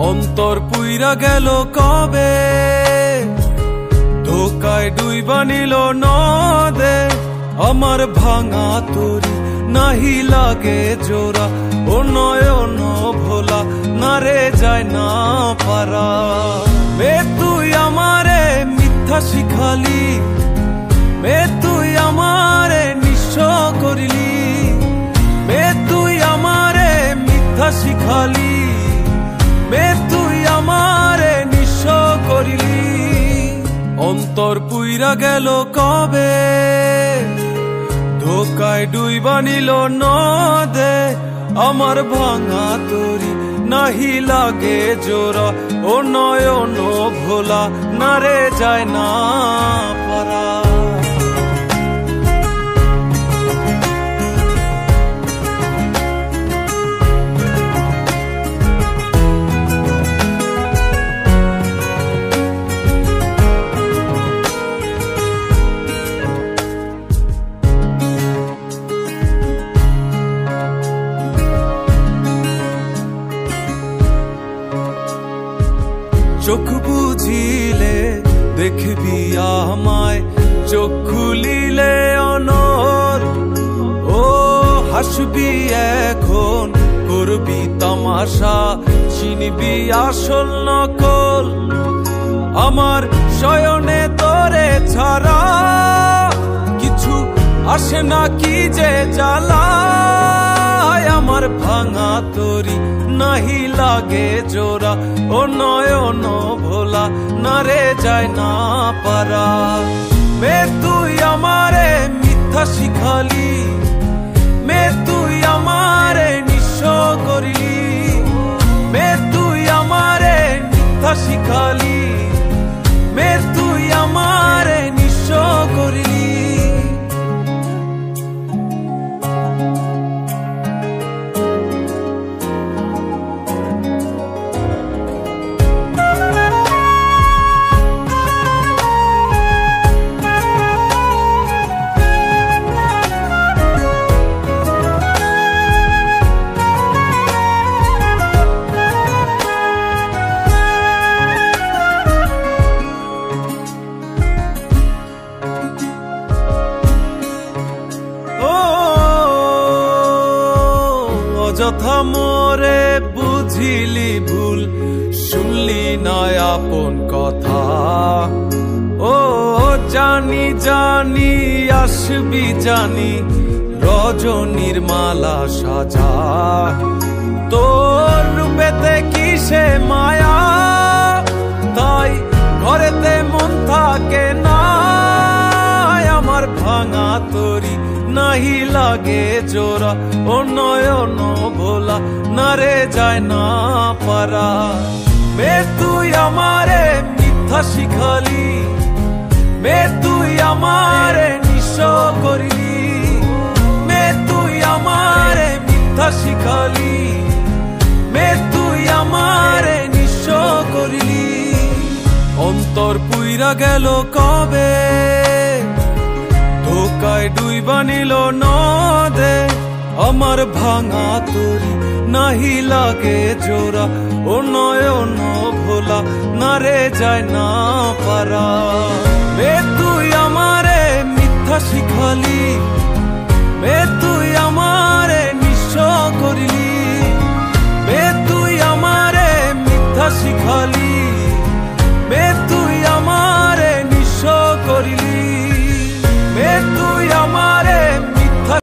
অন্তর পুইরা গেল কবে, ধোকায় ডুইবা নিল নদে। আমার ভাঙা তরি নাহি লাগে জোড়া, ও নয়ন ভোলা না রে যায় না পারা। মে তুই আমারে মিথ্যা শিখালি, মে তুই আমারে নিঃস্ব করিলি, মে তুই আমারে মিথ্যা শিখালি, মে তুই আমারে নিঃস্ব করিলি। অন্তর পুইরা গেল কবে, ধোকায় ডুইবা নিল নদে। আমার ভাঙা তরি নাহি লাগে জোড়া, ও নয়ন ভোলা না রে যায় না পারা। চোখ বুঝিলে দেখবি আমায়, চোখ খুলিলে অনর। ও হাসবি এখন করবি তামাশা, চিনবি আসল নকল। আমার শয়নে তোরে ছাড়া কিছু আসে না কি যে জ্বালা। আমার ভাঙা তরি নাহি লাগে জোড়া, ও নয়ন ভোলা না রে যায় না পারা। মে তুই আমারে মিথ্যা শিখালি, মে তুই আমারে নিঃস্ব করিলি, মে তুই আমারে মিথ্যা শিখালি, মে তুই আমারে নিঃস্ব করিলি। অযথা মোরে বুঝিলি ভুল, শুনলি না আপন কথা। ও জানি জানি আসবি জানি, রজনীর মালা সাজা। তোর রূপেতে কিসে মায়া, তাই ঘরেতে মন থাকে না। আমার ভাঙা তরি নাহি লাগে জোড়া, ও নয়ন ভোলা না রে যায় না পারা। মে তুই আমারে মিথ্যা শিখালি, মে তুই আমারে নিঃস্ব করিলি, মে তুই আমারে মিথ্যা শিখালি, মে তুই আমারে নিঃস্ব করিলি। অন্তর পুইরা গেল কবে, ধোকায় ডুইবা নিল নদে। আমার ভাঙা তরি নাহি লাগে জোড়া, ও নয়ন ভোলা না রে যায় না পারা।